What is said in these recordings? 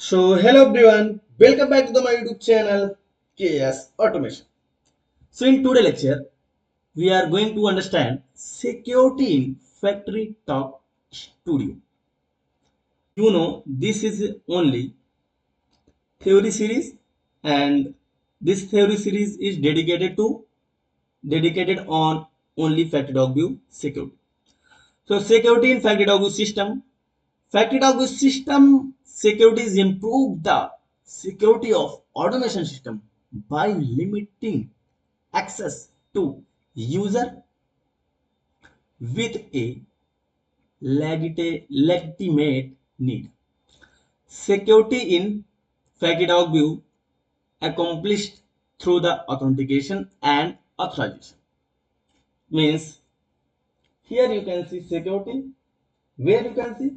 So hello everyone, welcome back to my YouTube channel KS Automation. So in today's lecture, we are going to understand security in Factory Talk Studio. This is only theory series, and this theory series is dedicated on only FactoryTalk View security. So security in FactoryTalk View system. FactoryTalk View system security is improve the security of automation system by limiting access to user with a legitimate need. Security in FactoryTalk View accomplished through the authentication and authorization. Means here you can see security. Where you can see?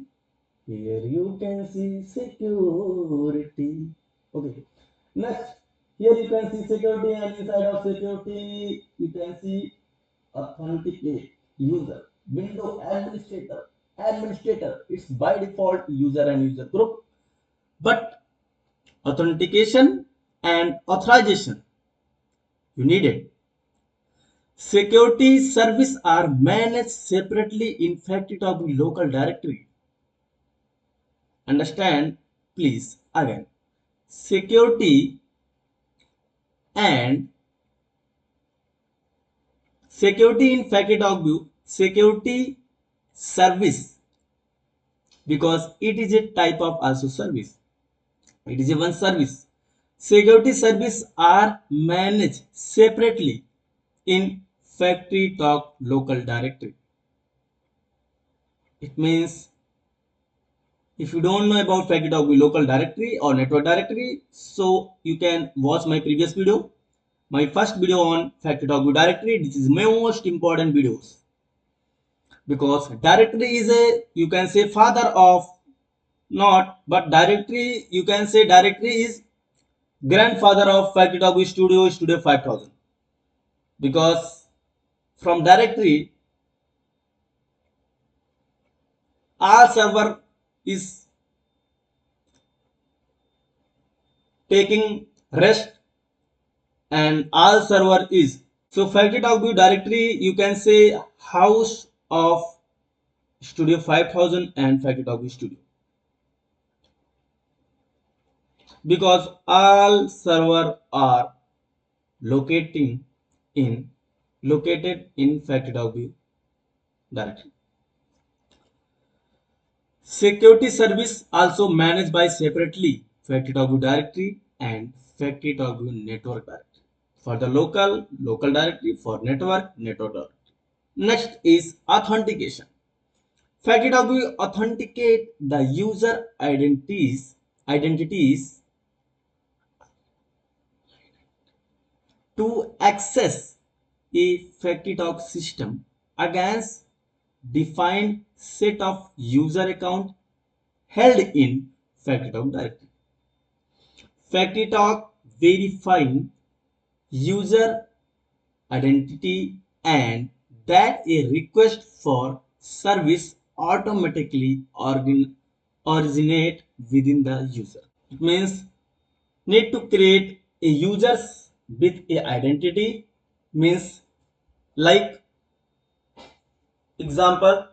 Here you can see security. Okay. Next, here you can see security, and inside of security you can see authenticate user, window administrator. It's by default user and user group, but authentication and authorization you need it. Security service are managed separately in FactoryTalk local directory. Understand, please, again. Security and security in FactoryTalk View, security service, because it is a type of also service. It is a one service. Security service are managed separately in FactoryTalk local directory. It means if you don't know about FactoryTalk local directory or network directory, so you can watch my previous video, my first video on FactoryTalk directory. This is my most important videos, because directory is a, you can say, father of, not, but directory, you can say directory is grandfather of FactoryTalk Studio 5000, because from directory all server is taking rest and all server is, so FactoryTalk directory you can say house of Studio 5000 and FactoryTalk Studio, because all server are locating in located in FactoryTalk directory. Security service also managed by separately FactoryTalk directory and FactoryTalk network directory. For the local directory, for network directory. Next is authentication. FactoryTalk authenticate the user identities to access a FactoryTalk system against defined set of user account held in FactoryTalk directory. FactoryTalk verifying user identity and that a request for service automatically originate within the user. It means need to create a users with a identity, means like example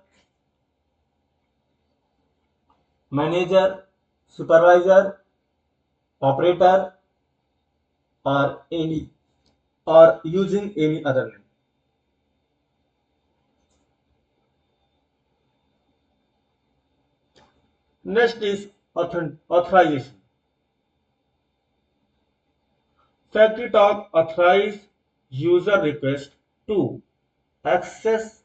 manager, supervisor, operator, or any, or using any other name. Next is authorization. FactoryTalk authorize user request to access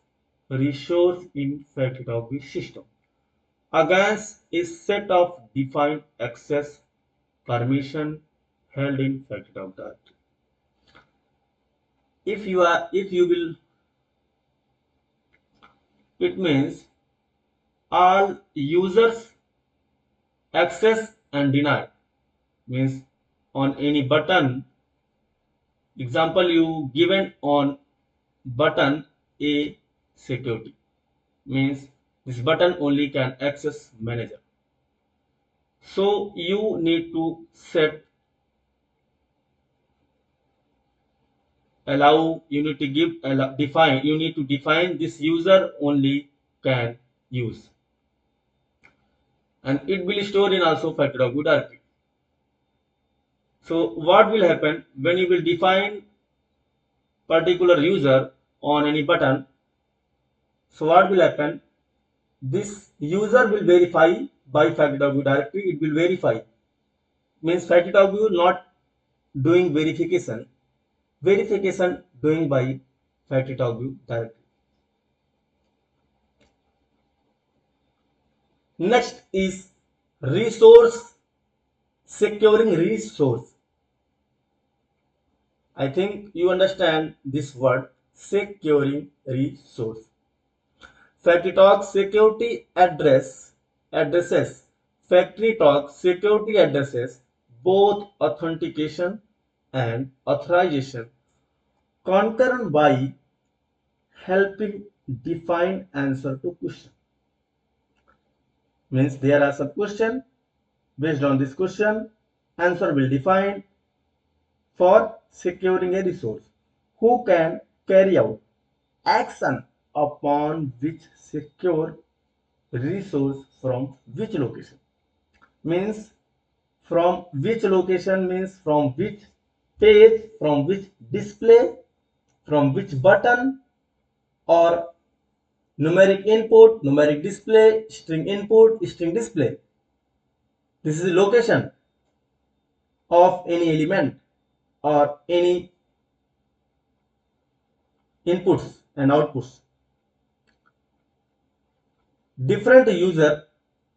resource in FactoryTalk system against a set of defined access permission held in FactoryTalk directory. If you will, it means all users access and deny, means on any button, example you given on button a security, means this button only can access manager. So you need to set allow, you need to give allow, define, you need to define this user only can use, and it will store in also FactoryTalk directory. So what will happen when you will define particular user on any button? So what will happen? This user will verify by FactoryTalk directory. It will verify, means FactoryTalk not doing verification. Verification doing by FactoryTalk directory. Next is resource, securing resource. I think you understand this word, securing resource. FactoryTalk security addresses FactoryTalk security addresses both authentication and authorization concurrent by helping define answer to question. Means there are some question, based on this question answer will define for securing a resource who can carry out action upon which secure resource from which location. Means from which location means from which page, from which display, from which button, or numeric input, numeric display, string input, string display. This is the location of any element or any inputs and outputs. Different user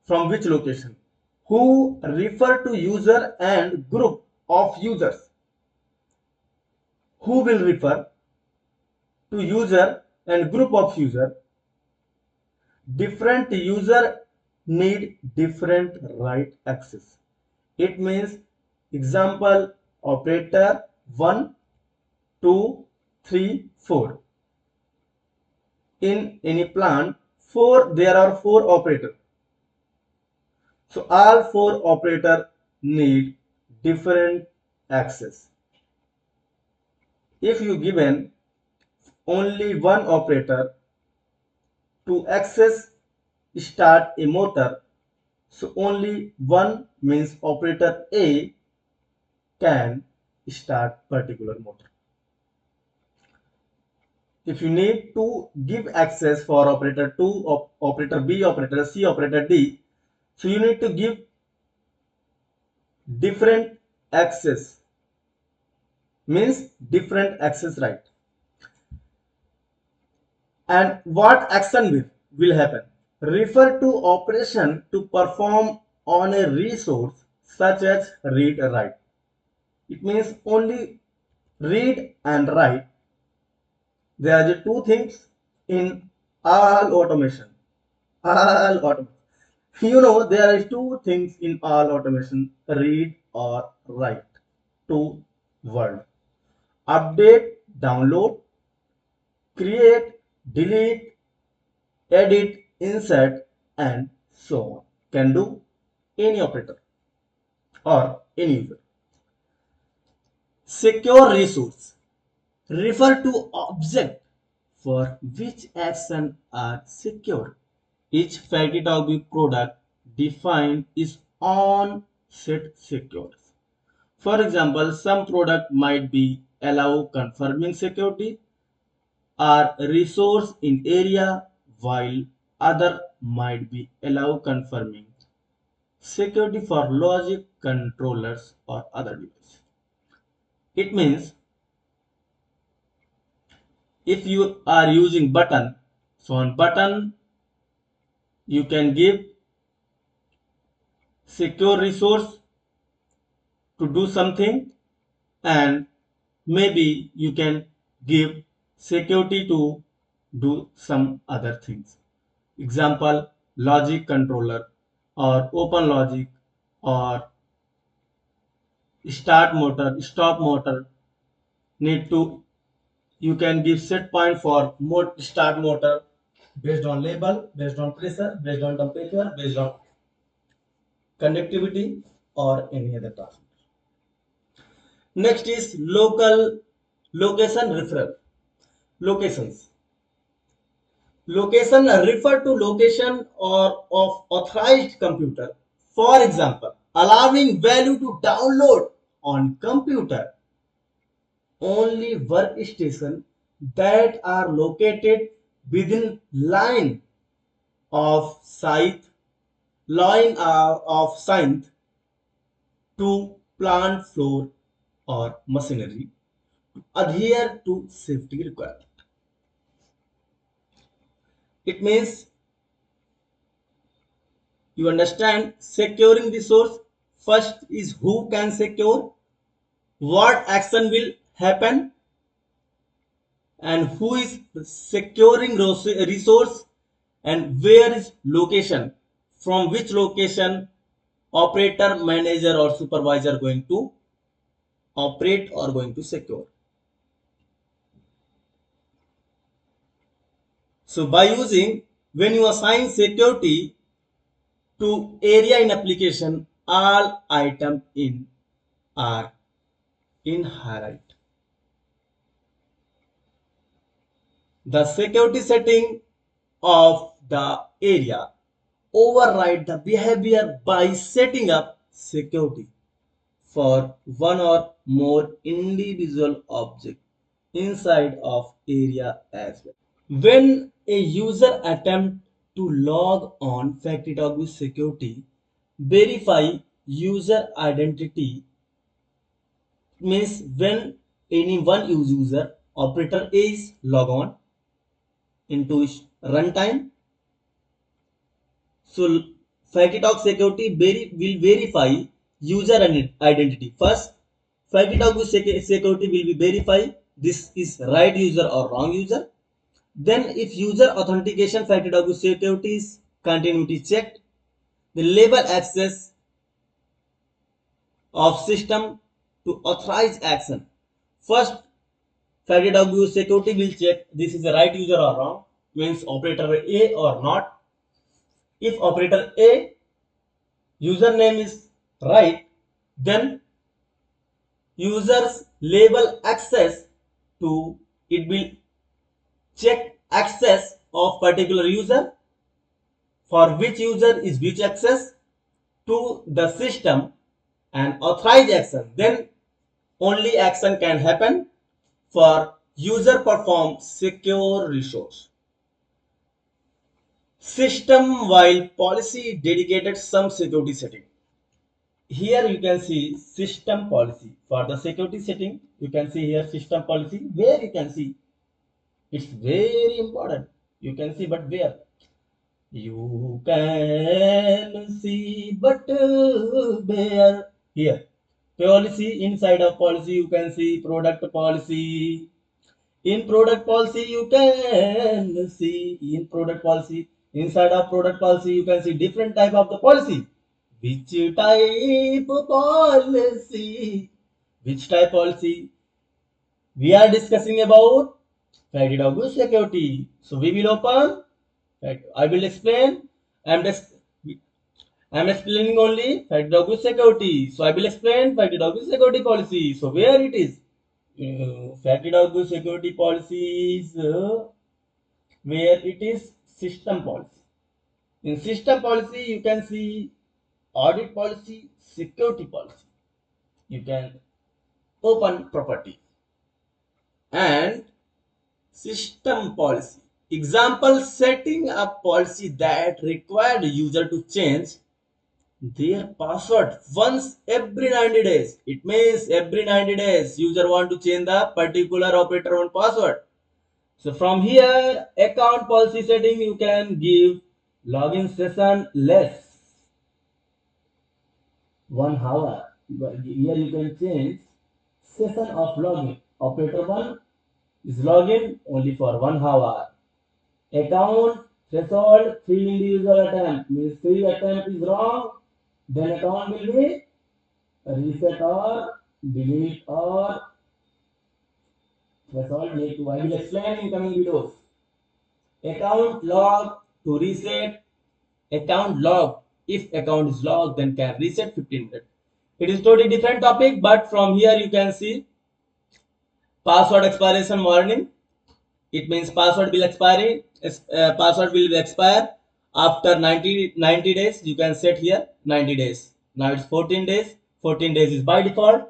from which location, who refer to user and group of users, who will refer to user and group of user. Different user need different right access. It means example operator 1, 2, 3, 4. In any plant, there are 4 operators. So all 4 operators need different access. If you given only one operator to access start a motor, so only one means operator A can start particular motor. If you need to give access for operator 2, operator B, operator C, operator D, so you need to give different access, means different access right. And what action will happen? Refer to operation to perform on a resource such as read or write. It means only read and write. There are the 2 things in all automation. All automation. You know, there are 2 things in all automation: read or write. 2 words: update, download, create, delete, edit, insert, and so on. Can do any operator or any user. Secure resource refer to object for which action are secure. Each FactoryTalk product defined its own set secures. For example, some product might be allow confirming security or resource in area, while other might be allow confirming security for logic controllers or other devices. It means if you are using button, so on button you can give secure resource to do something, and maybe you can give security to do some other things. Example, logic controller or open logic or start motor, stop motor need to, you can give set point for start motor based on label, based on pressure, based on temperature, based on conductivity, or any other transmitter. Next is local location referral. Locations. Location refer to location or of authorized computer. For example, allowing value to download on computer. Only workstation that are located within of sight of sight to plant floor or machinery adhere to safety requirement. It means you understand securing the source. First is who can secure, what action will happen, and who is securing resource, and where is location, from which location operator, manager or supervisor going to operate or going to secure. So by using, when you assign security to area in application, all items in are inherent. The security setting of the area override the behavior by setting up security for one or more individual objects inside of area as well. When a user attempt to log on FactoryTalk with security, verify user identity means when any one user operator is log on into runtime. So FactoryTalk security will verify user identity. First, FactoryTalk with security will be verify this is right user or wrong user. Then if user authentication FactoryTalk with security is continuity checked, the label access of system to authorized action. First, FactoryTalk with security will check this is the right user or wrong, means operator A or not. If operator A username is right, then users label access to it will check access of particular user, for which user is which access to the system, and authorize action. Then only action can happen for user perform secure resource. System while policy dedicated some security setting. Here you can see system policy. For the security setting, you can see here system policy, where you can see it's very important. You can see, but where? You can see, but where? Here. Policy, inside of policy, you can see product policy. In product policy, you can see in product policy. Inside of product policy, you can see different type of the policy. Which type policy? Which type policy? We are discussing about FactoryTalk security. So we will open. I will explain. I am explaining only FactoryTalk security. So I will explain FactoryTalk security policy. So where it is? FactoryTalk security policies, where it is system policy. In system policy, you can see audit policy, security policy. You can open property and system policy. Example, setting up policy that required user to change their password once every 90 days. It means every 90 days user want to change the particular operator one password. So from here, account policy setting, you can give login session less 1 hour. Here you can change session of login. Operator 1 is login only for 1 hour. Account threshold 3 individual attempt, means 3 attempt is wrong, then account will be reset or delete or threshold need to. I will explain in coming videos. Account log to reset, account log If account is locked, then can reset 15 minutes. It is totally different topic, but from here you can see password expiration warning. It means password will expire after 90 days. You can set here 90 days. Now it's 14 days. 14 days is by default.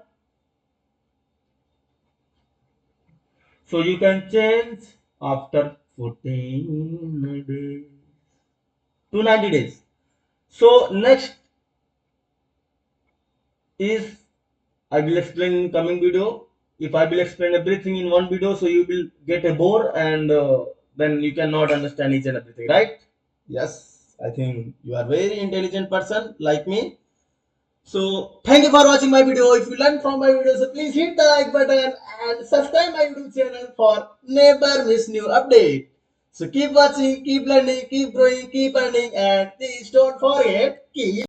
So you can change after 14 days to 90 days. So next is I will explain in coming video. If I will explain everything in one video, so you will get a bore, and then you cannot understand each and everything, right? Yes, I think you are very intelligent person like me. So thank you for watching my video. If you learned from my video, so please hit the like button and subscribe my YouTube channel for never miss new update. So keep watching, keep learning, keep growing, keep earning, and please don't forget, keep